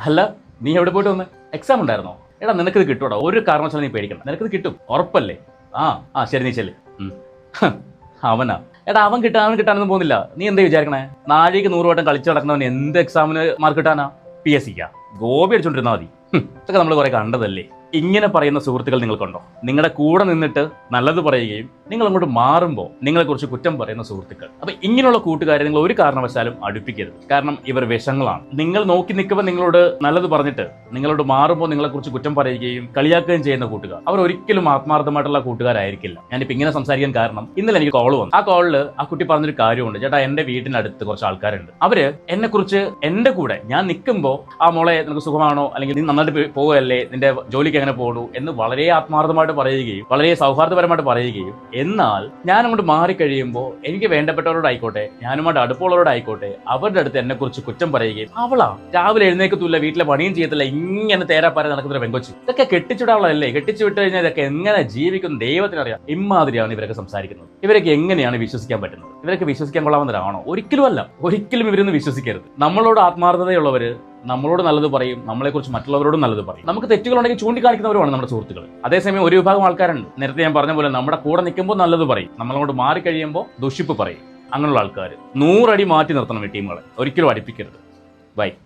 അല്ല, നീ എവിടെ പോയിട്ട് വന്ന്? എക്സാം ഉണ്ടായിരുന്നോ? എടാ നിനക്കിത് കിട്ടൂടാ, ഒരു കാരണവശാലും നീ പേടിക്കണം, നിനക്കിത് കിട്ടും, ഉറപ്പല്ലേ? ആ ശരി, നീ ചെല്ല്. അവനാ എടാ, അവൻ കിട്ടാനൊന്നും പോകുന്നില്ല. നീ എന്താ വിചാരിക്കണേ? നാഴിക്ക് 100 വട്ടം കളിച്ചു നടക്കുന്നവൻ എന്ത് എക്സാമിന് മാർക്ക് കിട്ടാനാ? PSCക്കാ? ഗോപി അടിച്ചോണ്ടിരുന്നാ മതി. ഇതൊക്കെ നമ്മൾ കുറെ കണ്ടതല്ലേ. ഇങ്ങനെ പറയുന്ന സുഹൃത്തുക്കൾ നിങ്ങൾക്കുണ്ടോ? നിങ്ങളുടെ കൂടെ നിന്നിട്ട് നല്ലത് പറയുകയും നിങ്ങൾ അങ്ങോട്ട് മാറുമ്പോൾ നിങ്ങളെക്കുറിച്ച് കുറ്റം പറയുന്ന സുഹൃത്തുക്കൾ. അപ്പൊ ഇങ്ങനെയുള്ള കൂട്ടുകാരെ നിങ്ങൾ ഒരു കാരണവശാലും അടുപ്പിക്കരുത്. കാരണം ഇവർ വിഷങ്ങളാണ്. നിങ്ങൾ നോക്കി നിൽക്കുമ്പോൾ നിങ്ങളോട് നല്ലത് പറഞ്ഞിട്ട് നിങ്ങളോട് മാറുമ്പോൾ നിങ്ങളെക്കുറിച്ച് കുറ്റം പറയുകയും കളിയാക്കുകയും ചെയ്യുന്ന കൂട്ടുകാർ, അവർ ഒരിക്കലും ആത്മാർത്ഥമായിട്ടുള്ള കൂട്ടുകാരായിരിക്കില്ല. ഞാനിപ്പോൾ ഇങ്ങനെ സംസാരിക്കാൻ കാരണം ഇന്നലെ എനിക്ക് കോൾ വന്നു. ആ കോളിൽ ആ കുട്ടി പറഞ്ഞൊരു കാര്യമുണ്ട്. ചേട്ടാ, എന്റെ വീടിനടുത്ത് കുറച്ച് ആൾക്കാരുണ്ട്. അവര് എന്നെക്കുറിച്ച് എന്റെ കൂടെ ഞാൻ നിൽക്കുമ്പോൾ ആ മോളെ നിനക്ക് സുഖമാണോ, അല്ലെങ്കിൽ നീ നന്നായിട്ട് പോവുകയല്ലേ, നിന്റെ ജോലിക്ക് എങ്ങനെ പോകണു എന്ന് വളരെ ആത്മാർത്ഥമായിട്ട് പറയുകയും വളരെ സൗഹാർദ്ദപരമായിട്ട് പറയുകയും, എന്നാൽ ഞാൻ അങ്ങോട്ട് മാറിക്കഴിയുമ്പോൾ എനിക്ക് വേണ്ടപ്പെട്ടവരോടായിക്കോട്ടെ, ഞാനുമായിട്ട് അടുപ്പമുള്ളവരോടായിക്കോട്ടെ, അവരുടെ അടുത്ത് എന്നെ കുറിച്ച് കുറ്റം പറയുകയും, അവളാ രാവിലെ എഴുന്നേക്കത്തില്ല, വീട്ടിലെ പണിയും ചെയ്യത്തില്ല, ഇങ്ങനെ തേരാപ്പാര നടക്കുന്ന പെങ്കൊച്ചു. ഇതൊക്കെ കെട്ടിച്ചുവിടാനുള്ളതല്ലേ? കെട്ടിച്ചു വിട്ട് കഴിഞ്ഞാൽ ഇതൊക്കെ എങ്ങനെ ജീവിക്കും ദൈവത്തിനറിയാം. ഇമാതിരിയാണ് ഇവരൊക്കെ സംസാരിക്കുന്നത്. ഇവരൊക്കെ എങ്ങനെയാണ് വിശ്വസിക്കാൻ പറ്റുന്നത്? ഇവരൊക്കെ വിശ്വസിക്കാൻ കൊള്ളാവുന്നവരാണോ? ഒരിക്കലും അല്ല. ഒരിക്കലും ഇവരൊന്നും വിശ്വസിക്കരുത്. നമ്മളോട് ആത്മാർത്ഥതയുള്ളവര് നമ്മളോട് നല്ലത് പറയും, നമ്മളെക്കുറിച്ച് മറ്റുള്ളവരോടും നല്ലത് പറയും. നമുക്ക് തെറ്റുകളുണ്ടെങ്കിൽ ചൂണ്ടിക്കാണിക്കുന്നവരുമാണ് നമ്മുടെ സുഹൃത്തുക്കൾ. അതേസമയം ഒരു വിഭാഗം ആൾക്കാരുണ്ട്, നേരത്തെ ഞാൻ പറഞ്ഞ പോലെ നമ്മുടെ കൂടെ നിൽക്കുമ്പോൾ നല്ലത് പറയും, നമ്മളോട് മാറിക്കഴിയുമ്പോൾ ദുഷിപ്പ് പറയും. അങ്ങനെയുള്ള ആൾക്കാർ 100 അടി മാറ്റി നിർത്തണം ഈ ടീമുകളെ. ഒരിക്കലും അടുപ്പിക്കരുത്. ബൈ.